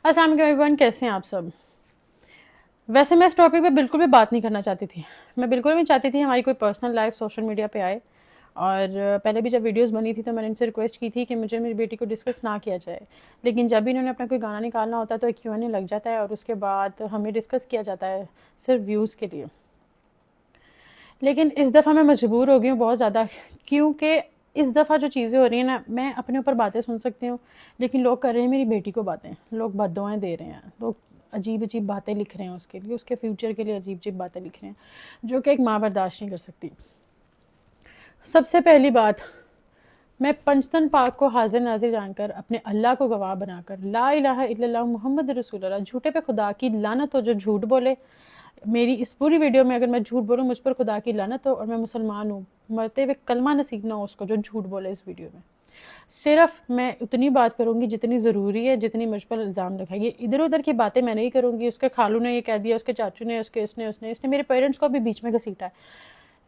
السلام علیکم ایوریون، کیسے ہیں آپ سب؟ ویسے میں اس ٹاپک پہ بالکل بھی بات نہیں کرنا چاہتی تھی. میں بالکل بھی چاہتی تھی ہماری کوئی پرسنل لائف سوشل میڈیا پہ آئے. اور پہلے بھی جب ویڈیوز بنی تھی تو میں نے ان سے ریکویسٹ کی تھی کہ مجھے میری بیٹی کو ڈسکس نہ کیا جائے. لیکن جب بھی انہوں نے اپنا کوئی گانا نکالنا ہوتا ہے تو ایک Q&A لگ جاتا ہے اور اس کے بعد ہمیں ڈسکس کیا جاتا ہے صرف ویوز کے لیے. لیکن اس دفعہ میں مجبور ہو گئی ہوں بہت زیادہ، کیونکہ اس دفعہ جو چیزیں ہو رہی ہیں نا، میں اپنے اوپر باتیں سن سکتی ہوں لیکن لوگ کر رہے ہیں میری بیٹی کو باتیں، لوگ بددعائیں دے رہے ہیں، لوگ عجیب عجیب باتیں لکھ رہے ہیں اس کے لیے، اس کے فیوچر کے لیے عجیب عجیب باتیں لکھ رہے ہیں جو کہ ایک ماں برداشت نہیں کر سکتی. سب سے پہلی بات، میں پنجتن پاک کو حاضر ناظر جان کر، اپنے اللہ کو گواہ بنا کر، لا الہ الا اللہ محمد رسول اللہ، جھوٹے پہ خدا کی لعنت ہو جو جھوٹ بولے. میری اس پوری ویڈیو میں اگر میں جھوٹ بولوں مجھ پر خدا کی لعنت ہو، اور میں مسلمان ہوں، مرتے ہوئے کلمہ نصیب نہ ہو اس کو جو جھوٹ بولے اس ویڈیو میں. صرف میں اتنی بات کروں گی جتنی ضروری ہے، جتنی مجھ پر الزام لگا. یہ ادھر ادھر کی باتیں میں نہیں کروں گی. اس کے خالو نے یہ کہہ دیا، اس کے چاچو نے، اس نے میرے پیرنٹس کو بھی بیچ میں گھسیٹا ہے،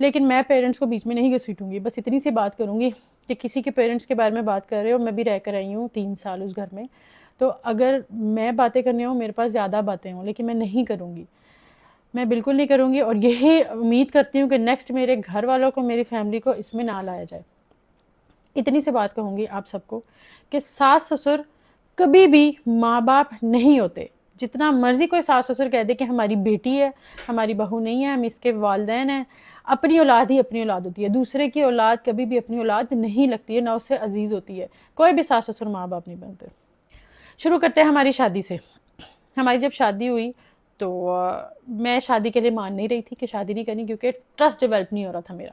لیکن میں پیرنٹس کو بیچ میں نہیں گھسیٹوں گی. بس اتنی سی بات کروں گی کہ کسی کے پیرنٹس کے بارے میں بات کر رہے ہو، میں بھی رہ کر آئی ہوں 3 سال اس گھر میں، تو اگر میں باتیں کرنے ہوں، میرے پاس زیادہ باتیں ہوں، لیکن میں نہیں کروں گی، میں بالکل نہیں کروں گی. اور یہی امید کرتی ہوں کہ نیکسٹ میرے گھر والوں کو، میری فیملی کو اس میں نہ لایا جائے. اتنی سی بات کہوں گی آپ سب کو کہ ساس سسر کبھی بھی ماں باپ نہیں ہوتے. جتنا مرضی کوئی ساس سسر کہہ دے کہ ہماری بیٹی ہے، ہماری بہو نہیں ہے، ہم اس کے والدین ہیں، اپنی اولاد ہی اپنی اولاد ہوتی ہے. دوسرے کی اولاد کبھی بھی اپنی اولاد نہیں لگتی ہے، نہ اس سے عزیز ہوتی ہے. کوئی بھی ساس سسر ماں باپ نہیں بنتے. شروع کرتے ہیں ہماری شادی سے. ہماری جب شادی ہوئی تو میں شادی کے لیے مان نہیں رہی تھی کہ شادی نہیں کرنی، کیونکہ ٹرسٹ ڈیولپ نہیں ہو رہا تھا میرا.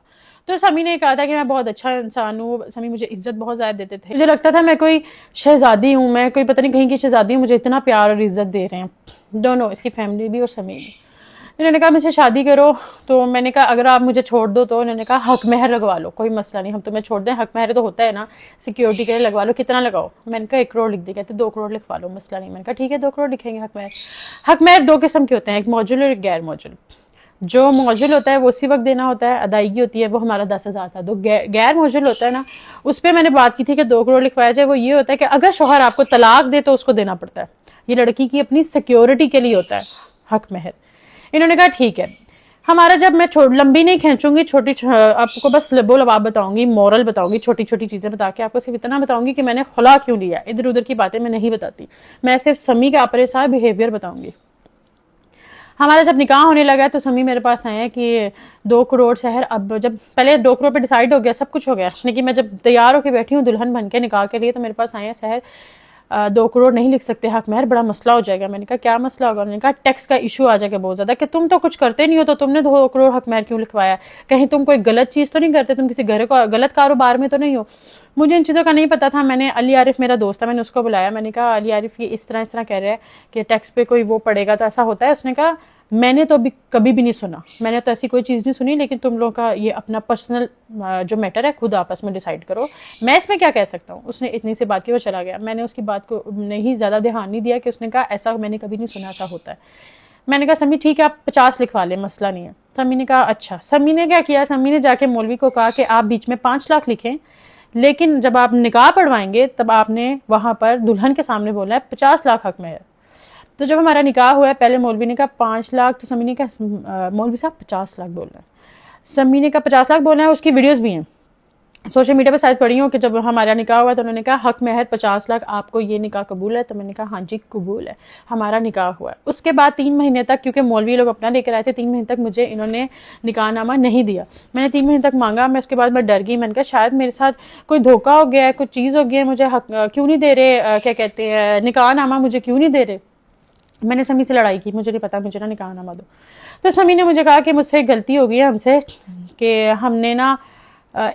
تو سمی نے کہا تھا کہ میں بہت اچھا انسان ہوں، سمی مجھے عزت بہت زیادہ دیتے تھے، مجھے لگتا تھا میں کوئی شہزادی ہوں، میں کوئی پتہ نہیں کہیں کی شہزادی ہوں، مجھے اتنا پیار اور عزت دے رہے ہیں. دونوں، اس کی فیملی بھی اور سمی بھی. انہوں نے کہا مجھے شادی کرو، تو میں نے کہا اگر آپ مجھے چھوڑ دو تو انہوں نے کہا حق مہر لگوا لو، کوئی مسئلہ نہیں، ہم تمہیں چھوڑ دیں، حق مہر تو ہوتا ہے نا سیکیورٹی کے لیے، لگوا لو. کتنا لگاؤ؟ میں نے کہا 1 کروڑ لکھ دے. کہتے 2 کروڑ لکھوا لو، مسئلہ نہیں. میں نے کہا ٹھیک ہے 2 کروڑ لکھیں گے حق مہر. حق مہر 2 قسم کے ہوتے ہیں، ایک موجل اور ایک غیر موجل. جو موجل ہوتا ہے وہ اسی وقت دینا ہوتا ہے، ادائیگی ہوتی ہے، وہ ہمارا 10,000 تھا. تو غیر موجل ہوتا ہے نا، اس پہ میں نے بات کی تھی کہ 2 کروڑ لکھوایا جائے. وہ یہ ہوتا ہے کہ اگر شوہر آپ کو طلاق دے تو اس کو دینا پڑتا ہے، یہ لڑکی کی اپنی سیکیورٹی کے لیے ہوتا ہے حق مہر. انہوں نے کہا ٹھیک ہے. ہمارا جب میں لمبی نہیں کھینچوں گی، چھوٹی آپ کو بس لب و لباب بتاؤں گی، مورل بتاؤں گی، چھوٹی چھوٹی چیزیں بتا کے آپ کو صرف اتنا بتاؤں گی کہ میں نے خلا کیوں لیا. ادھر ادھر کی باتیں میں نہیں بتاتی، میں صرف سمی کا اپنے ساتھ بیہیویئر بتاؤں گی. ہمارا جب نکاح ہونے لگا تو سمی میرے پاس آئے ہیں کہ 2 کروڑ سحر. اب جب پہلے 2 کروڑ پہ ڈیسائیڈ ہو گیا، سب کچھ ہو گیا، لیکن میں جب تیار ہو کے بیٹھی ہوں دلہن بن کے نکاح کے لیے تو میرے پاس آئے ہیں سحر 2 کروڑ نہیں لکھ سکتے حق مہر، بڑا مسئلہ ہو جائے گا. میں نے کہا کیا مسئلہ ہوگا؟ انہوں نے کہا ٹیکس کا ایشو آ جائے گا بہت زیادہ، کہ تم تو کچھ کرتے نہیں ہو تو تم نے 2 کروڑ حق مہر کیوں لکھوایا؟ کہیں تم کوئی غلط چیز تو نہیں کرتے، تم کسی گھر کو غلط کاروبار میں تو نہیں ہو؟ مجھے ان چیزوں کا نہیں پتا تھا. میں نے علی عارف میرا دوست تھا، میں نے اس کو بلایا. میں نے کہا علی عارف یہ اس طرح کہہ رہا ہے کہ ٹیکس پہ کوئی وہ پڑے گا تو ایسا ہوتا ہے. اس نے کہا میں نے تو کبھی بھی نہیں سنا، میں نے تو ایسی کوئی چیز نہیں سنی، لیکن تم لوگوں کا یہ اپنا پرسنل جو میٹر ہے خود آپس میں ڈیسائیڈ کرو، میں اس میں کیا کہہ سکتا ہوں. اس نے اتنی سی بات کی، وہ چلا گیا. میں نے اس کی بات کو نہیں زیادہ دھیان نہیں دیا کہ اس نے کہا ایسا میں نے کبھی نہیں سنا ایسا ہوتا ہے. میں نے کہا سمی ٹھیک ہے آپ 50 لکھوا لیں، مسئلہ نہیں ہے. سمی نے کہا اچھا. سمی نے کیا کیا، سمی نے جا کے مولوی کو کہا کہ آپ بیچ میں 5 لاکھ لکھیں، لیکن جب آپ نکاح پڑھوائیں گے تب آپ نے وہاں پر دلہن کے سامنے بولا ہے 50 لاکھ حق مہر. تو جب ہمارا نکاح ہوا ہے پہلے مولوی نے کہا 5 لاکھ، تو سمی نے کہا مولوی صاحب 50 لاکھ بول رہے ہیں. سمی نے کہا 50 لاکھ بولنا ہے. اس کی ویڈیوز بھی ہیں سوشل میڈیا پہ شاید پڑھی ہوں کہ جب ہمارا نکاح ہوا تو انہوں نے کہا حق مہر 50 لاکھ، آپ کو یہ نکاح قبول ہے؟ تو میں نے کہا ہاں جی قبول ہے. ہمارا نکاح ہوا ہے. اس کے بعد 3 مہینے تک، کیونکہ مولوی لوگ اپنا لے کر آئے تھے، 3 مہینے تک مجھے انہوں نے نکاح نامہ نہیں دیا. میں نے 3 مہینے تک مانگا. میں اس کے بعد میں ڈر گئی. میں نے کہا شاید میرے ساتھ کوئی دھوکہ ہو گیا ہے، کوئی چیز ہو گئی ہے، مجھے حق کیوں نہیں دے رہے، کیا کہتے ہیں نکاح نامہ مجھے کیوں نہیں دے رہے. میں نے سمی سے لڑائی کی، مجھے نہیں پتا، مجھے نہ نکاح نامہ دو. تو سمی نے مجھے کہا کہ مجھ سے ایک غلطی ہو گئی ہے ہم سے، کہ ہم نے نا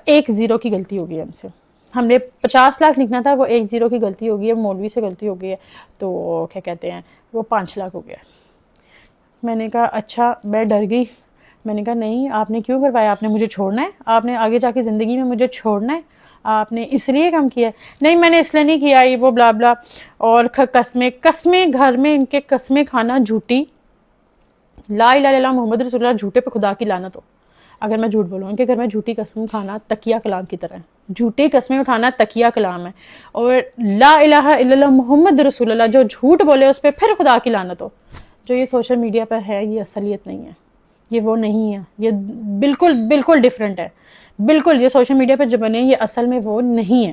1 زیرو کی غلطی ہو گئی ہے ہم سے. ہم نے 50 لاکھ لکھنا تھا، وہ 1 زیرو کی غلطی ہو گئی ہے، مولوی سے غلطی ہو گئی ہے، تو کیا کہتے ہیں وہ 5 لاکھ ہو گیا. میں نے کہا اچھا. میں ڈر گئی. میں نے کہا نہیں آپ نے کیوں کروایا؟ آپ نے مجھے چھوڑنا ہے؟ آپ نے آگے جا کے زندگی میں مجھے چھوڑنا ہے؟ آپ نے اس لیے کم کیا ہے؟ نہیں میں نے اس لیے نہیں کیا، یہ وہ بلا بلا. اور قسمیں گھر میں ان کے قسمیں کھانا جھوٹی، لا الہ الا اللہ محمد رسول اللہ، جھوٹے پہ خدا کی لعنت ہو. اگر میں جھوٹ بولوں، ان کے گھر میں جھوٹی قسم کھانا تکیہ کلام کی طرح ہے. جھوٹی قسمیں اٹھانا تقیہ کلام ہے، اور لا الہ الا اللہ محمد رسول اللہ جو جھوٹ بولے اس پہ پھر خدا کی لعنت ہو۔ جو یہ سوشل میڈیا پر ہے یہ اصلیت نہیں ہے، یہ وہ نہیں ہے، یہ بالکل بالکل ڈیفرنٹ ہے، بالکل یہ سوشل میڈیا پہ جو بنے یہ اصل میں وہ نہیں ہے۔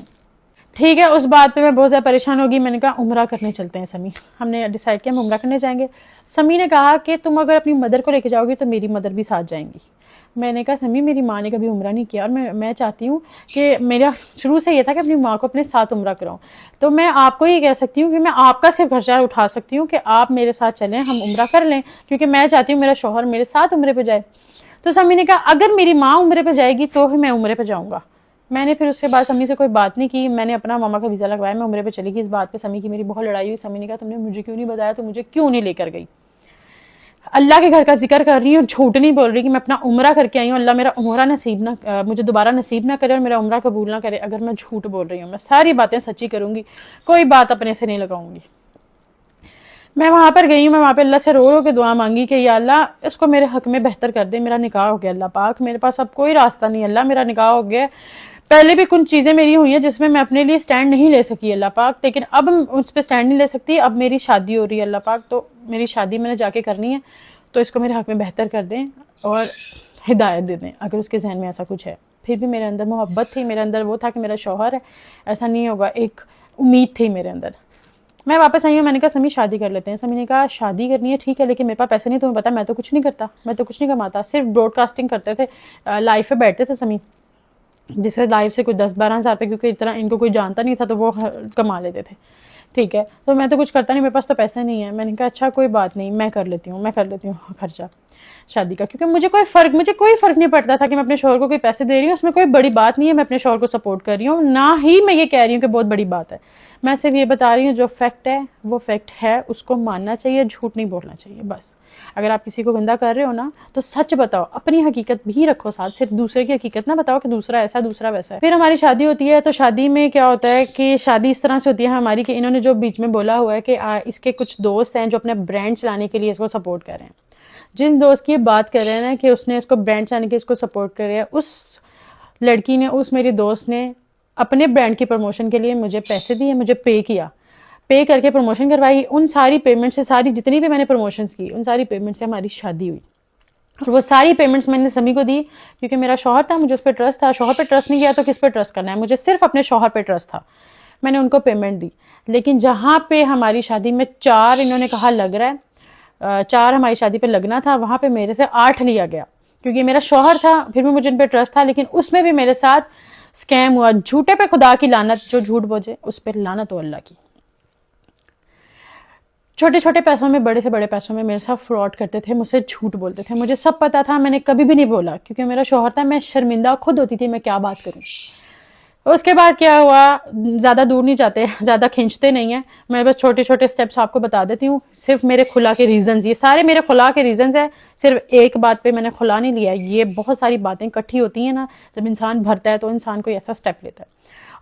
ٹھیک ہے، اس بات پہ میں بہت زیادہ پریشان ہوگی، میں نے کہا عمرہ کرنے چلتے ہیں سمی، ہم نے ڈیسائیڈ کیا ہم عمرہ کرنے جائیں گے۔ سمی نے کہا کہ تم اگر اپنی مدر کو لے کے جاؤ گی تو میری مدر بھی ساتھ جائیں گی۔ میں نے کہا سمی میری ماں نے کبھی عمرہ نہیں کیا، اور میں چاہتی ہوں کہ میرا شروع سے یہ تھا کہ اپنی ماں کو اپنے ساتھ عمرہ کراؤں، تو میں آپ کو یہ کہہ سکتی ہوں کہ میں آپ کا صرف خرچہ اٹھا سکتی ہوں کہ آپ میرے ساتھ چلیں، ہم عمرہ کر لیں، کیونکہ میں چاہتی ہوں میرا شوہر میرے ساتھ عمرے پہ جائے۔ تو سمی نے کہا اگر میری ماں عمرے پہ جائے گی تو میں عمرے پہ جاؤں گا۔ میں نے پھر اس کے بعد سمی سے کوئی بات نہیں کی، میں نے اپنا ماما کا ویزا لگوایا، میں عمرے پہ چلی گئی۔ اس بات پہ سمی کی میری بہت لڑائی ہوئی، سمی نے کہا تم نے مجھے کیوں نہیں بتایا، تو مجھے کیوں نہیں لے کر گئی؟ اللہ کے گھر کا ذکر کر رہی ہوں، جھوٹ نہیں بول رہی کہ میں اپنا عمرہ کر کے آئی ہوں، اللہ میرا عمرہ نصیب نہ مجھے دوبارہ نصیب نہ کرے اور میرا عمرہ قبول نہ کرے اگر میں جھوٹ بول رہی ہوں۔ میں ساری باتیں سچی کروں گی، کوئی بات اپنے سے نہیں لگاؤں گی۔ میں وہاں پر گئی ہوں، میں وہاں پہ اللہ سے رو رو کے دعا مانگی کہ یا اللہ اس کو میرے حق میں بہتر کر دے، میرا نکاح ہو گیا اللہ پاک، میرے پاس اب کوئی راستہ نہیں، اللہ میرا نکاح ہو گیا۔ پہلے بھی کچھ چیزیں میری ہوئی ہیں جس میں اپنے لیے سٹینڈ نہیں لے سکی اللہ پاک، لیکن اب اس پہ سٹینڈ نہیں لے سکتی، اب میری شادی ہو رہی ہے اللہ پاک، تو میری شادی میں نے جا کے کرنی ہے، تو اس کو میرے حق میں بہتر کر دیں اور ہدایت دے دیں اگر اس کے ذہن میں ایسا کچھ ہے۔ پھر بھی میرے اندر محبت تھی، میرے اندر وہ تھا کہ میرا شوہر ہے، ایسا نہیں ہوگا، ایک امید تھی میرے اندر۔ میں واپس آئی ہوں، میں نے کہا سمی شادی کر لیتے ہیں۔ سمی نے کہا شادی کرنی ہے ٹھیک ہے، لیکن میرے پاس پیسے نہیں، تمہیں پتا میں تو کچھ نہیں کرتا، میں تو کچھ نہیں کماتا، صرف براڈ کاسٹنگ کرتے تھے، لائف پہ بیٹھتے تھے سمی، جس سے لائف سے کوئی 10-12 ہزار پہ، کیونکہ اتنا ان کو کوئی جانتا نہیں تھا تو وہ کما لیتے تھے۔ ٹھیک ہے، تو میں تو کچھ کرتا نہیں، میرے پاس تو پیسے نہیں ہے۔ میں نے کہا اچھا کوئی بات نہیں، میں کر لیتی ہوں خرچہ شادی کا، کیونکہ مجھے کوئی فرق نہیں پڑتا تھا کہ میں اپنے شوہر کو کوئی پیسے دے رہی ہوں، اس میں کوئی بڑی بات نہیں ہے، میں اپنے شوہر کو سپورٹ کر رہی ہوں، نہ ہی میں یہ کہہ رہی ہوں کہ بہت بڑی بات ہے، میں صرف یہ بتا رہی ہوں جو فیکٹ ہے وہ فیکٹ ہے، اس کو ماننا چاہیے، جھوٹ نہیں بولنا چاہیے بس۔ اگر آپ کسی کو گندا کر رہے ہو نا تو سچ بتاؤ، اپنی حقیقت بھی رکھو ساتھ، صرف دوسرے کی حقیقت نہ بتاؤ کہ دوسرا ایسا دوسرا ویسا ہے۔ پھر ہماری شادی ہوتی ہے، تو شادی میں کیا ہوتا ہے کہ شادی اس طرح سے ہوتی ہے ہماری کہ انہوں نے جو بیچ میں بولا ہوا ہے کہ اس کے کچھ دوست ہیں جو اپنے برانڈ چلانے کے لیے اس کو سپورٹ کر رہے ہیں۔ جن دوست کی یہ بات کر رہے ہیں نا کہ اس نے اس کو برانڈ چلانے کے اس کو سپورٹ کر رہا ہے، اس لڑکی نے، اس میری دوست نے اپنے برانڈ کی پروموشن کے لیے مجھے پیسے دیے، مجھے پے کر کے پروموشن کروائی، ان ساری پیمنٹ سے، ساری جتنی بھی میں نے پروموشنز کی ان ساری پیمنٹ سے ہماری شادی ہوئی، اور وہ ساری پیمنٹس میں نے سمی کو دی، کیونکہ میرا شوہر تھا، مجھے اس پہ ٹرسٹ تھا، شوہر پہ ٹرسٹ نہیں کیا تو کس پہ ٹرسٹ کرنا ہے، مجھے صرف اپنے شوہر پہ ٹرسٹ تھا، میں نے ان کو پیمنٹ دی۔ لیکن جہاں پہ ہماری شادی میں 4 انہوں نے کہا لگ رہا ہے، 4 ہماری شادی پہ لگنا تھا، وہاں پہ میرے سے 8 لیا گیا، کیونکہ میرا شوہر تھا، پھر بھی مجھے ان پہ ٹرسٹ تھا، لیکن اس میں بھی میرے ساتھ اسکیم ہوا۔ جھوٹے پہ خدا کی لعنت، جو جھوٹ بولے اس پہ لعنت ہو اللہ کی۔ چھوٹے چھوٹے پیسوں میں، بڑے سے بڑے پیسوں میں میرے ساتھ فراڈ کرتے تھے، مجھ سے جھوٹ بولتے تھے، مجھے سب پتا تھا، میں نے کبھی بھی نہیں بولا کیونکہ میرا شوہر تھا، میں شرمندہ خود ہوتی تھی میں کیا بات کروں۔ اس کے بعد کیا ہوا، زیادہ دور نہیں جاتے، زیادہ کھینچتے نہیں ہیں، میں بس چھوٹے چھوٹے سٹیپس آپ کو بتا دیتی ہوں، صرف میرے خلا کے ریزنز، یہ سارے میرے خلا کے ریزنز ہیں، صرف ایک بات پہ میں نے خلا نہیں لیا، یہ بہت ساری باتیں اکٹھی ہوتی ہیں نا، جب انسان بھرتا ہے تو انسان کوئی ایسا سٹیپ لیتا ہے۔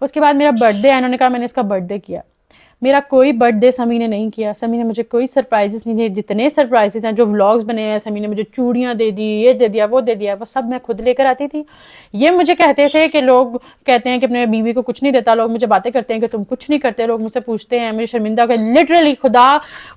اس کے بعد میرا برتھ ڈے ہے، انہوں نے کہا میں نے اس کا برتھ ڈے کیا، میرا کوئی برتھ ڈے سمی نے نہیں کیا، سمی نے مجھے کوئی سرپرائزز نہیں دیے، جتنے سرپرائزز ہیں جو ولاگز بنے ہیں، سمی نے مجھے چوڑیاں دے دی، یہ دے دیا، وہ دے دیا، وہ سب میں خود لے کر آتی تھی۔ یہ مجھے کہتے تھے کہ لوگ کہتے ہیں کہ اپنے بیوی کو کچھ نہیں دیتا، لوگ مجھے باتیں کرتے ہیں کہ تم کچھ نہیں کرتے، لوگ مجھ سے پوچھتے ہیں، میری شرمندہ کہ لٹرلی خدا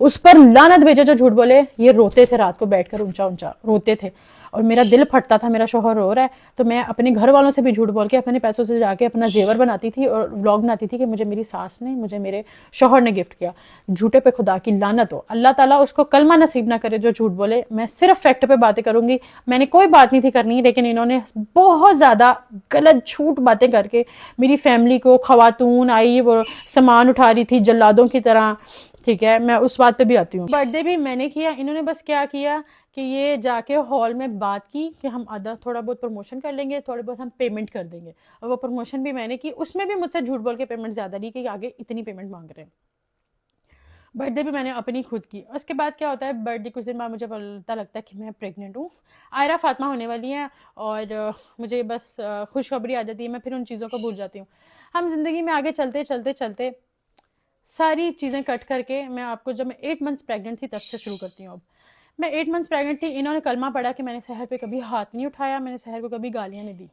اس پر لعنت بھیجے جو جھوٹ بولے، یہ روتے تھے رات کو بیٹھ کر اونچا اونچا روتے تھے، اور میرا دل پھٹتا تھا، میرا شوہر رو رہا ہے تو میں اپنے گھر والوں سے بھی جھوٹ بول کے اپنے پیسوں سے جا کے اپنا زیور بناتی تھی اور ولاگ بناتی تھی کہ مجھے میری ساس نے، مجھے میرے شوہر نے گفٹ کیا۔ جھوٹے پہ خدا کی لعنت ہو، اللہ تعالیٰ اس کو کلمہ نصیب نہ کرے جو جھوٹ بولے۔ میں صرف فیکٹ پہ باتیں کروں گی، میں نے کوئی بات نہیں تھی کرنی، لیکن انہوں نے بہت زیادہ غلط جھوٹ باتیں کر کے میری فیملی کو، خواتون آئی وہ سامان اٹھا رہی تھی جلادوں کی طرح، ٹھیک ہے، میں اس بات پہ بھی آتی ہوں۔ برتھ ڈے بھی میں نے کیا، انہوں نے بس کیا کیا کہ یہ جا کے ہال میں بات کی کہ ہم آدھا تھوڑا بہت پروموشن کر لیں گے، تھوڑے بہت ہم پیمنٹ کر دیں گے، اور وہ پروموشن بھی میں نے کی، اس میں بھی مجھ سے جھوٹ بول کے پیمنٹ زیادہ لی کہ آگے اتنی پیمنٹ مانگ رہے ہیں۔ برتھ ڈے بھی میں نے اپنی خود کی۔ اس کے بعد کیا ہوتا ہے، برتھ ڈے کچھ دن بعد مجھے پتا لگتا ہے کہ میں پریگننٹ ہوں، آئرہ فاطمہ ہونے والی ہیں، اور مجھے بس خوشخبری آ جاتی ہے، میں پھر ان چیزوں کو بھول جاتی ہوں۔ ہم زندگی میں آگے چلتے چلتے چلتے ساری چیزیں کٹ کر کے، میں آپ کو جب میں 8 منتھس پریگننٹ تھی تب سے شروع کرتی ہوں۔ اب میں 8 منتھس پریگننٹ تھی، انہوں نے کلمہ پڑھا کہ میں نے سحر پہ کبھی ہاتھ نہیں اٹھایا، میں نے سحر کو کبھی گالیاں نہیں دی۔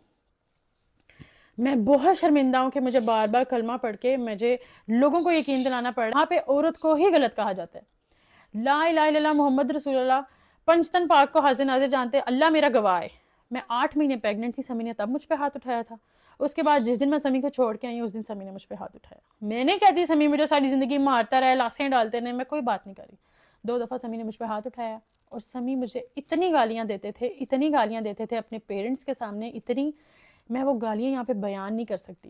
میں بہت شرمندہ ہوں کہ مجھے بار بار کلمہ پڑھ کے مجھے لوگوں کو یقین دلانا پڑ رہا ہے وہاں پہ عورت کو ہی غلط کہا جاتا ہے. لا الہ الا اللہ محمد رسول اللہ، پنجتن پاک کو حاضر ناظر جانتے، اللہ میرا گواہ ہے. میں 8 مہینے پیگنٹ تھی، سمی نے تب مجھ پہ ہاتھ اٹھایا تھا. اس کے بعد جس دن میں سمی کو چھوڑ کے آئی ہوں اس دن سمی نے مجھ پہ ہاتھ اٹھایا. میں نہیں کہتی سمی مجھے ساری زندگی مارتا رہے، لاشیں ڈالتے رہے، میں کوئی بات نہیں کری. 2 دفعہ سمی نے مجھ پہ ہاتھ اٹھایا اور سمی مجھے اتنی گالیاں دیتے تھے، اتنی گالیاں دیتے تھے اپنے پیرنٹس کے سامنے، اتنی، میں وہ گالیاں یہاں پہ بیان نہیں کر سکتی،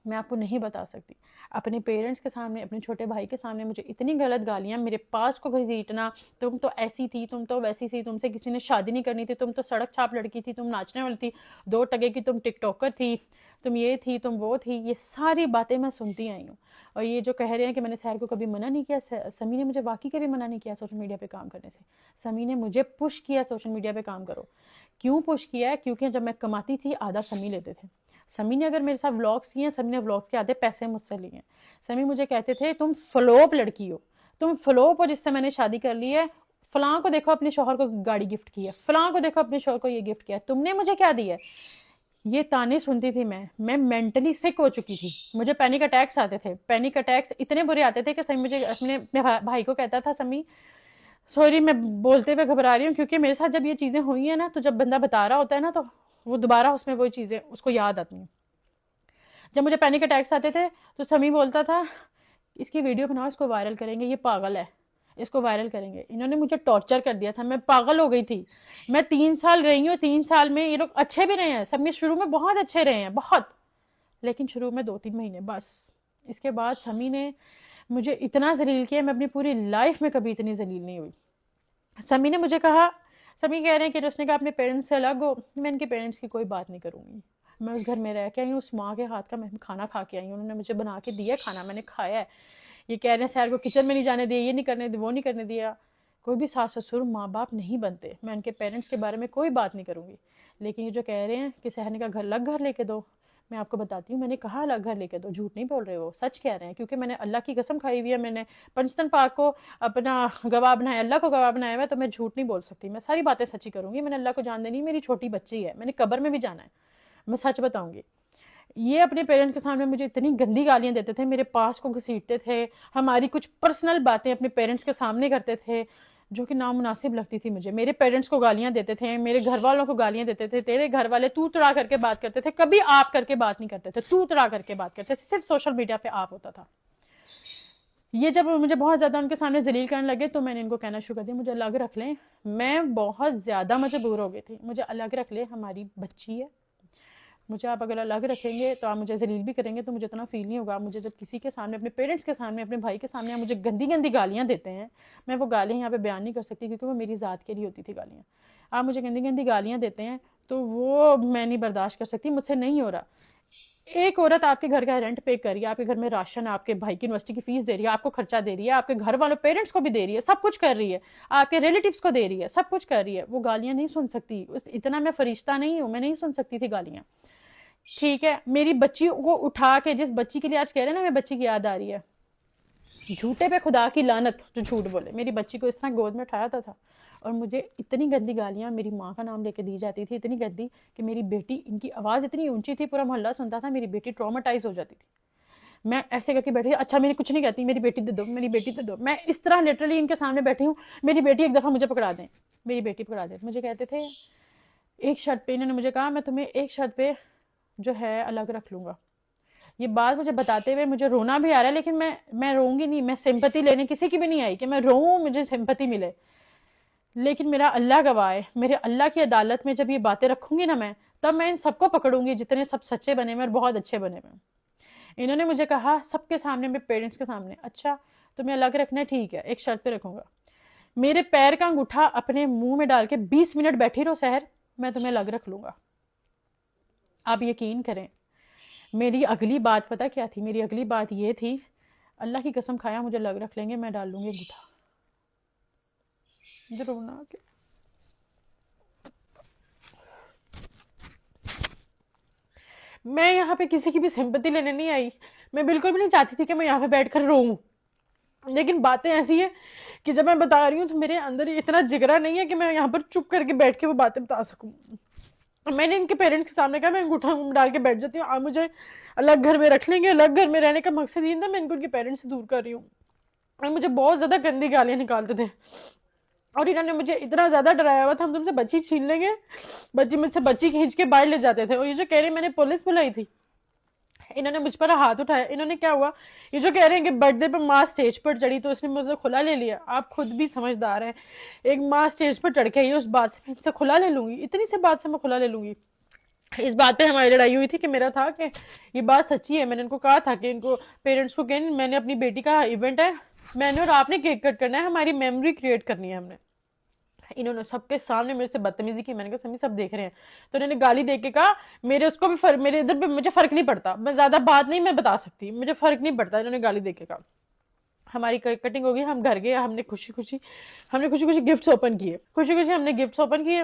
میں آپ کو نہیں بتا سکتی. اپنے پیرنٹس کے سامنے، اپنے چھوٹے بھائی کے سامنے مجھے اتنی غلط گالیاں، میرے پاس کو گھسیٹنا، تم تو ایسی تھی، تم تو ویسی تھی، تم سے کسی نے شادی نہیں کرنی تھی، تم تو سڑک چھاپ لڑکی تھی، تم ناچنے والی تھی، 2 ٹگے کی تم ٹک ٹاکر تھی، تم یہ تھی، تم وہ تھی. یہ ساری باتیں میں سنتی آئی ہوں. اور یہ جو کہہ رہے ہیں کہ میں نے سحر کو کبھی منع نہیں کیا، سمی نے مجھے واقعی کبھی منع نہیں کیا سوشل میڈیا پہ کام کرنے سے. سمی نے مجھے پش کیا سوشل میڈیا پہ کام کرو. کیوں پش کیا ہے؟ کیونکہ جب میں کماتی تھی آدھا سمی لیتے تھے. سمی نے اگر میرے ساتھ ولاگس کیے ہیں، سمی نے ولاگس کے آدھے پیسے مجھ سے لیے ہیں. سمی مجھے کہتے تھے تم فلوپ لڑکی ہو، تم فلوپ ہو جس سے میں نے شادی کر لی ہے. فلاں کو دیکھو اپنے شوہر کو گاڑی گفٹ کی ہے، فلاں کو دیکھو اپنے شوہر کو یہ گفٹ کیا ہے، تم نے مجھے کیا دیا ہے. یہ تانے سنتی تھی میں مینٹلی سک ہو چکی تھی. مجھے پینک اٹیکس آتے تھے، پینک اٹیکس اتنے برے آتے تھے کہ سمی مجھے اپنے بھائی کو کہتا تھا سمی سوری میں بولتے ہوئے گھبرا رہی ہوں، کیونکہ میرے ساتھ جب یہ چیزیں ہوئی ہیں نا تو جب بندہ بتا رہا ہوتا ہے نا تو وہ دوبارہ اس میں وہی چیزیں اس کو یاد آتی ہیں. جب مجھے پینک اٹیکس آتے تھے تو سمی بولتا تھا اس کی ویڈیو بناؤ، اس کو وائرل کریں گے، یہ پاگل ہے، اس کو وائرل کریں گے. انہوں نے مجھے ٹارچر کر دیا تھا، میں پاگل ہو گئی تھی. میں 3 سال رہی ہوں، 3 سال میں یہ لوگ اچھے بھی رہے ہیں، سب میں شروع میں بہت اچھے رہے ہیں، بہت، لیکن شروع میں 2-3 مہینے بس. اس کے بعد سمی نے مجھے اتنا ذلیل کیا، میں اپنی پوری لائف میں کبھی اتنی ذلیل نہیں ہوئی. سمی نے مجھے کہا، سمی کہہ رہے ہیں کہ اس نے کہا اپنے پیرنٹس سے الگ ہو. میں ان کے پیرنٹس کی کوئی بات نہیں کروں گی. میں اس گھر میں رہ کے آئی ہوں، اس ماں کے ہاتھ کا میں کھانا کھا کے آئی ہوں، انہوں نے مجھے بنا کے دیا کھانا، میں نے کھایا ہے. یہ کہہ رہے ہیں سیر کو کچن میں نہیں جانے دیا، یہ نہیں کرنے دیا، وہ نہیں کرنے دیا. کوئی بھی ساس سسر ماں باپ نہیں بنتے. میں ان کے پیرنٹس کے بارے میں کوئی بات نہیں کروں گی. لیکن یہ جو کہہ رہے ہیں کہ سہرنے کا الگ گھر لے کے دو، میں آپ کو بتاتی ہوں میں نے کہا الگ گھر لے کے دو. جھوٹ نہیں بول رہے، وہ سچ کہہ رہے ہیں، کیونکہ میں نے اللہ کی قسم کھائی ہوئی ہے. میں نے پنجتن پاک کو اپنا گواہ بنایا، اللہ کو گواہ بنایا ہوا ہے، تو میں جھوٹ نہیں بول سکتی. میں ساری باتیں سچی کروں گی. میں نے اللہ کو جان دینی، میری چھوٹی بچی ہے، میں نے قبر میں بھی جانا ہے، میں سچ بتاؤں گی. یہ اپنے پیرنٹس کے سامنے مجھے اتنی گندی گالیاں دیتے تھے، میرے پاس کو گھسیٹتے تھے، ہماری کچھ پرسنل باتیں اپنے پیرنٹس کے سامنے کرتے تھے جو کہ نامناسب لگتی تھی مجھے. میرے پیرنٹس کو گالیاں دیتے تھے، میرے گھر والوں کو گالیاں دیتے تھے. تیرے گھر والے تو تڑا کر کے بات کرتے تھے، کبھی آپ کر کے بات نہیں کرتے تھے، تو تڑا کر کے بات کرتے تھے، صرف سوشل میڈیا پہ آپ ہوتا تھا. یہ جب مجھے بہت زیادہ ان کے سامنے ذلیل کرنے لگے تو میں نے ان کو کہنا شروع کر دیا مجھے الگ رکھ لیں. میں بہت زیادہ مجبور ہو گئی تھی، مجھے الگ رکھ لیں، ہماری بچی ہے، مجھے آپ اگر الگ رکھیں گے تو آپ مجھے ذلیل بھی کریں گے تو مجھے اتنا فیل نہیں ہوگا. مجھے جب کسی کے سامنے، اپنے پیرنٹس کے سامنے، اپنے بھائی کے سامنے مجھے گندی گندی گالیاں دیتے ہیں، میں وہ گالیاں یہاں پہ بیان نہیں کر سکتی کیونکہ وہ میری ذات کے لیے ہوتی تھی گالیاں. آپ مجھے گندی گندی گالیاں دیتے ہیں تو وہ میں نہیں برداشت کر سکتی، مجھ سے نہیں ہو رہا. ایک عورت آپ کے گھر کا رینٹ پے کر رہی ہے، آپ کے گھر میں راشن، آپ کے بھائی کی یونیورسٹی کی فیس دے رہی ہے، آپ کو خرچہ دے رہی ہے، آپ کے گھر والوں پیرنٹس کو بھی دے رہی ہے، سب کچھ کر رہی ہے، آپ کے ریلیٹیوز کو دے رہی ہے، سب کچھ کر رہی ہے، وہ گالیاں نہیں سن سکتی. اتنا میں فرشتہ نہیں ہوں، میں نہیں سن سکتی تھی گالیاں. ٹھیک ہے، میری بچی کو اٹھا کے، جس بچی کے لیے آج کہہ رہے ہیں نا میں بچی کی یاد آ رہی ہے، جھوٹے پہ خدا کی لعنت جو جھوٹ بولے. میری بچی کو اس طرح گود میں اٹھایا تھا اور مجھے اتنی گندی گالیاں میری ماں کا نام لے کے دی جاتی تھی، اتنی گندی کہ میری بیٹی، ان کی آواز اتنی اونچی تھی پورا محلہ سنتا تھا، میری بیٹی ٹرامیٹائز ہو جاتی تھی. میں ایسے کر کے بیٹھی، اچھا میری کچھ نہیں کہتی، میری بیٹی دے دو، میری بیٹی دے دو. میں اس طرح لٹرلی ان کے سامنے بیٹھی ہوں، میری بیٹی ایک دفعہ مجھے پکڑا دیں، میری بیٹی پکڑا دیں. مجھے کہتے تھے ایک شرط پہ، انہوں نے مجھے کہا میں تمہیں ایک شرط پہ جو ہے الگ رکھ لوں گا. یہ بات مجھے بتاتے ہوئے مجھے رونا بھی آ رہا ہے، لیکن میں روں گی نہیں. میں سمپتی لینے کسی کی بھی نہیں آئی کہ میں روؤں مجھے سمپتی ملے. لیکن میرا اللہ گواہ ہے، میرے اللہ کی عدالت میں جب یہ باتیں رکھوں گی نا میں، تب میں ان سب کو پکڑوں گی جتنے سب سچے بنے ہوئے اور بہت اچھے بنے ہوئے. انہوں نے مجھے کہا سب کے سامنے، میرے پیرنٹس کے سامنے، اچھا تمہیں الگ رکھنا ہے، ٹھیک ہے، ایک شرط پہ رکھوں گا. میرے پیر کا انگوٹھا اپنے منہ میں ڈال کے 20 منٹ بیٹھی رہو سحر، میں تمہیں الگ رکھ لوں گا. آپ یقین کریں، میری اگلی بات پتہ کیا تھی؟ میری اگلی بات یہ تھی، اللہ کی قسم کھایا مجھے الگ رکھ لیں گے، میں ڈال لوں گی انگوٹھا. ضرور نہ کہ میں یہاں پہ کسی کی بھی سمپتی لینے نہیں آئی. میں بالکل بھی نہیں چاہتی تھی کہ میں یہاں پہ بیٹھ کر روؤں، لیکن باتیں ایسی ہیں کہ جب میں بتا رہی ہوں تو میرے اندر اتنا جگرا نہیں ہے کہ میں یہاں پر چپ کر کے بیٹھ کے وہ باتیں بتا سکوں. میں نے ان کے پیرنٹس کے سامنے کہا میں انگوٹھا منہ میں ڈال کے بیٹھ جاتی ہوں، آپ مجھے الگ گھر میں رکھ لیں گے، الگ گھر میں رہنے کا مقصد یہ تھا، میں ان کو ان کے پیرنٹس سے دور کر رہی ہوں. اور مجھے بہت زیادہ گندی گالیاں نکالتے تھے، اور انہوں نے مجھے اتنا زیادہ ڈرایا ہوا تھا ہم تم سے بچی چھین لیں گے، بچی مجھ سے بچی کھینچ کے باہر لے جاتے تھے. اور یہ جو کہہ رہے ہیں میں نے پولیس بلائی تھی، انہوں نے مجھ پر ہاتھ اٹھایا. انہوں نے کیا ہوا، یہ جو کہہ رہے ہیں کہ برتھ ڈے پہ ماں اسٹیج پر چڑھی تو اس نے مجھ سے کھلا لے لیا. آپ خود بھی سمجھدار ہیں، ایک ماں اسٹیج پر چڑھ کے آئی ہے، اس بات سے میں ان سے کھلا لے لوں گی، اتنی سی بات سے میں کھلا لے لوں گی. اس بات پہ ہماری لڑائی ہوئی تھی کہ میرا تھا کہ یہ بات سچی ہے. میں نے ان کو کہا تھا کہ ان کو پیرنٹس کو کہ میں نے اپنی بیٹی کا ایونٹ ہے، میں نے اور آپ نے کیک کٹ کرنا ہے، ہماری میموری کریٹ کرنی ہے ہم نے. انہوں نے سب کے سامنے میرے سے بدتمیزی کی. میں نے کہا سمی سب دیکھ رہے ہیں. تو انہوں نے گالی دے کے کہا میرے اس کو بھی فرق، میرے ادھر پہ مجھے فرق نہیں پڑتا، میں زیادہ بات نہیں میں بتا سکتی، مجھے فرق نہیں پڑتا. انہوں نے گالی دے کے کہا. ہماری کٹنگ ہو گئی، ہم گھر گئے، ہم نے خوشی خوشی گفٹس اوپن کیے، ہم نے گفٹس اوپن کیے،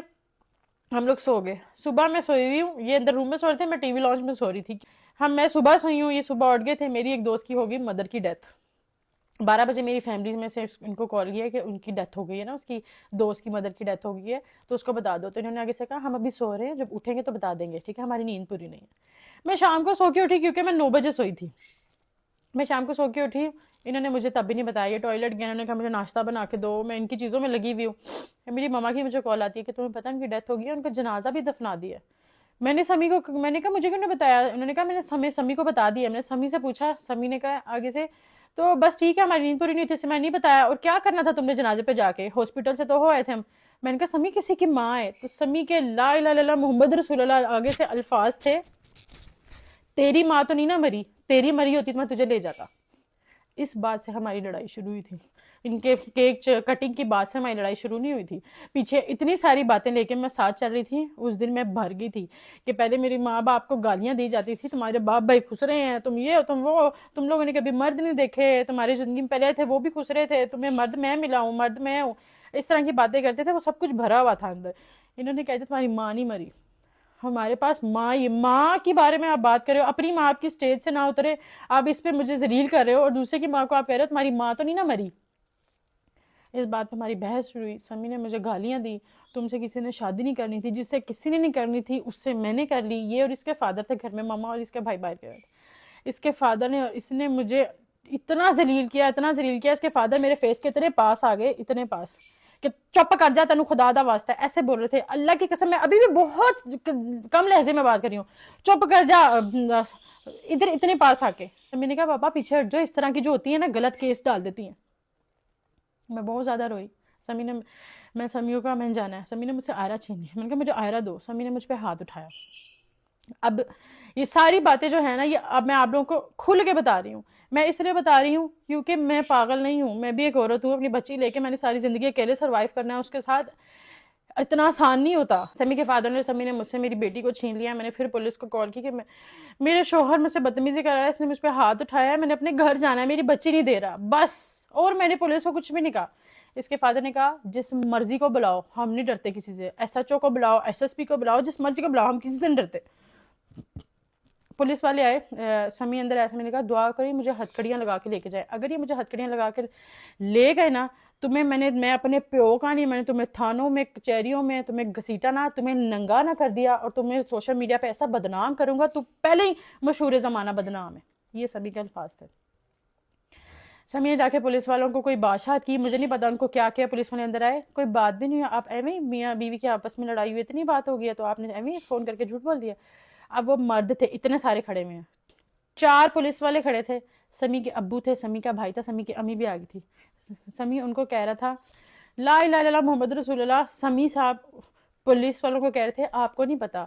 ہم لوگ سو گئے. صبح میں سوئی ہوئی ہوں، یہ اندر روم میں سو رہے تھے، میں ٹی وی لانچ میں سو رہی تھی. میں صبح سوئی ہوں، یہ صبح اٹھ گئے تھے. میری ایک دوست کی ہوگی مدر کی ڈیتھ. 12 بجے میری فیملی میں سے ان کو کال کیا کہ ان کی ڈیتھ ہو گئی ہے نا، اس کی دوست کی مدر کی ڈیتھ ہو گئی ہے تو اس کو بتا دو. تو انہوں نے آگے سے کہا ہم ابھی سو رہے ہیں، جب اٹھیں گے تو بتا دیں گے، ٹھیک ہے، ہماری نیند پوری نہیں ہے. میں شام کو سو کے اٹھی کیونکہ میں 9 بجے سوئی تھی. میں شام کو سو کے اٹھی، انہوں نے مجھے تب بھی نہیں بتایا. یہ ٹوائلٹ گیا، انہوں نے کہا مجھے ناشتہ بنا کے دو، میں ان کی چیزوں میں لگی ہوئی ہوں. میری ماما کی مجھے کال آتی ہے کہ تمہیں پتہ ان کی ڈیتھ ہو گئی ہے، ان کا جنازہ بھی دفنا دیا. میں نے سمی کو، میں نے کہا مجھے کیوں نہیں بتایا. انہوں نے کہا میں نے سمی کو بتا دیا. میں نے سمی سے پوچھا، سمی نے کہا آگے سے تو بس ٹھیک ہے، ہماری نیند پوری نہیں تھی، اسے میں نہیں بتایا. اور کیا کرنا تھا تم نے جنازے پہ جا کے، ہاسپٹل سے تو ہو آئے تھے ہم. میں نے کہا سمی کسی کی ماں ہے. تو سمی کے لا الہ الا اللہ محمد رسول اللہ آگے سے الفاظ تھے، تیری ماں تو نہیں نا مری، تیری مری ہوتی تو میں تجھے لے جاتا. اس بات سے ہماری لڑائی شروع ہوئی تھی. ان کے کیک کٹنگ کی بات سے ہماری لڑائی شروع نہیں ہوئی تھی. پیچھے اتنی ساری باتیں لے کے میں ساتھ چل رہی تھی. اس دن میں بھر گئی تھی کہ پہلے میری ماں باپ کو گالیاں دی جاتی تھی، تمہارے باپ بھائی خسرے ہیں، تم یہ تم وہ، تم لوگوں نے کبھی مرد نہیں دیکھے، تمہاری زندگی میں پہلے تھے وہ بھی خسرے تھے، تمہیں مرد میں ملا ہوں، مرد میں ہوں. اس طرح کی باتیں کرتے تھے، وہ سب کچھ بھرا ہوا تھا اندر. انہوں نے کہا تھا تمہاری ماں نہیں مری. ہمارے پاس ماں کے بارے میں آپ بات کر رہے ہو، اپنی ماں آپ کی سٹیج سے نہ اترے، آپ اس پہ مجھے ذلیل کر رہے ہو، اور دوسرے کی ماں کو آپ کہہ رہے ہو تمہاری ماں تو نہیں نہ مری. اس بات پہ ہماری بحث ہوئی. سمی نے مجھے گالیاں دی، تم سے کسی نے شادی نہیں کرنی تھی، جس سے کسی نے نہیں کرنی تھی اس سے میں نے کر لی. یہ اور اس کے فادر تھے گھر میں، ماما اور اس کے بھائی باہر گئے. اس کے فادر نے، اس نے مجھے اتنا ذلیل کیا، اتنا ذلیل کیا. اس کے فادر میرے فیس کے اتنے پاس آ گئے، اتنے پاس کہ چپ کر جا تینوں خدا دا واسطہ، ایسے بول رہے تھے. اللہ کی قسم میں ابھی بھی بہت کم لہجے میں بات کر رہی ہوں، چپ کر جا ادھر، اتنے پاس آ کے. میں نے کہا پاپا پیچھے ہٹ جو، اس طرح کی جو ہوتی ہیں نا غلط کیس ڈال دیتی ہیں. میں بہت زیادہ روئی. سمی نے، میں سمیوں کا میں جانا ہے، سمی نے مجھ سے آئرہ چھین لی. میں نے کہا مجھے آئرہ دو. سمی نے مجھ پہ ہاتھ اٹھایا. اب یہ ساری باتیں جو ہیں نا، یہ اب میں آپ لوگوں کو کھل کے بتا رہی ہوں. میں اس لیے بتا رہی ہوں کیونکہ میں پاگل نہیں ہوں، میں بھی ایک عورت ہوں. اپنی بچی لے کے میں نے ساری زندگی اکیلے سروائیو کرنا ہے، اس کے ساتھ اتنا آسان نہیں ہوتا. سمی کے فادر نے، سمی نے مجھ سے میری بیٹی کو چھین لیا. میں نے پھر پولیس کو کال کی کہ میرے شوہر مجھ سے بدتمیزی کر رہا ہے، اس نے مجھ پہ ہاتھ اٹھایا ہے، میں نے اپنے گھر جانا ہے، میری بچی نہیں دے رہا بس. اور میں نے پولیس کو کچھ بھی نہیں کہا. اس کے فادر نے کہا جس مرضی کو بلاؤ، ہم نہیں ڈرتے کسی سے، ایس ایچ او کو بلاؤ، ایس ایس پی کو بلاؤ، جس مرضی کو بلاؤ، ہم کسی سے نہیں ڈرتے. پولیس والے آئے، سمی اندر آیا. میں نے کہا دعا کری مجھے ہتھکڑیاں لگا کے لے کے جائے. اگر یہ مجھے ہتھکڑیاں لگا کے لے گئے نا، تمہیں میں اپنے پیو کا نہیں، میں نے تمہیں تھانوں میں، کچہریوں میں تمہیں گھسیٹا نہ، تمہیں ننگا نہ کر دیا، اور تمہیں سوشل میڈیا پہ ایسا بدنام کروں گا تو پہلے ہی مشہور زمانہ بدنام ہے. یہ سمی کے الفاظ تھے. سمی نے جا کے پولیس والوں کو کوئی بادشاہت کی، مجھے نہیں پتا ان کو کیا کیا. پولیس والے اندر آئے، کوئی بات بھی نہیں. آپ ایویں میاں بیوی کے آپس میں لڑائی ہوئی، اتنی بات ہو گئی ہے تو آپ نے ایویں فون کر کے جھوٹ بول دیا. اب وہ مرد تھے اتنے سارے کھڑے ہوئے ہیں، 4 پولیس والے کھڑے تھے. سمی کے ابو تھے، سمی کا بھائی تھا، سمی کی امی بھی آ گئی تھی. سمی ان کو کہہ رہا تھا لا الہ الا اللہ محمد رسول اللہ. سمی صاحب پولیس والوں کو کہہ رہے تھے آپ کو نہیں پتا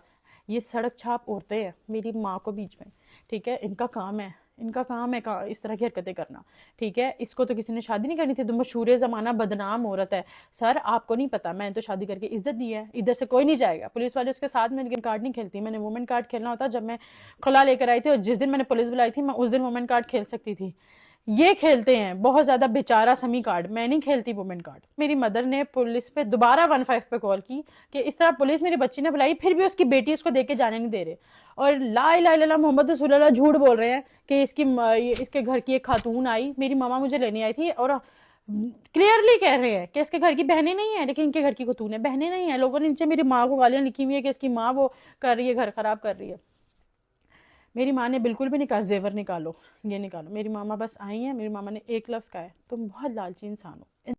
یہ سڑک چھاپ عورتیں ہیں، میری ماں کو بیچ میں، ٹھیک ہے، ان کا کام ہے اس طرح کی حرکتیں کرنا، ٹھیک ہے، اس کو تو کسی نے شادی نہیں کرنی تھی، تو مشہور زمانہ بدنام عورت ہے. سر آپ کو نہیں پتا، میں نے تو شادی کر کے عزت دی ہے، ادھر سے کوئی نہیں جائے گا. پولیس والے اس کے ساتھ میں لیکن کارڈ نہیں کھیلتی. میں نے وومن کارڈ کھیلنا ہوتا جب میں خلا لے کر آئی تھی، اور جس دن میں نے پولیس بلائی تھی میں اس دن وومن کارڈ کھیل سکتی تھی. یہ کھیلتے ہیں بہت زیادہ بیچارہ سمی کارڈ، میں نہیں کھیلتی وومن کارڈ. میری مدر نے پولیس پہ دوبارہ 15 پہ کال کی کہ اس طرح پولیس میری بچی نے بلائی، پھر بھی اس کی بیٹی اس کو دے کے جانے نہیں دے رہے، اور لا الہ الا اللہ محمد رسول اللہ جھوٹ بول رہے ہیں کہ اس کے گھر کی ایک خاتون آئی، میری ماما مجھے لینے آئی تھی، اور کلیئرلی کہہ رہے ہیں کہ اس کے گھر کی بہنیں نہیں ہیں، لیکن ان کے گھر کی کو نے بہنیں نہیں ہیں. لوگوں نے نیچے میری ماں کو گالیاں لکھی ہوئی ہے کہ اس کی ماں وہ کر رہی ہے، گھر خراب کر رہی ہے. میری ماں نے بالکل بھی نہیں کہا زیور نکالو، یہ نکالو. میری ماما بس آئی ہیں، میری ماما نے ایک لفظ کہا ہے، تم بہت لالچی انسان ہو.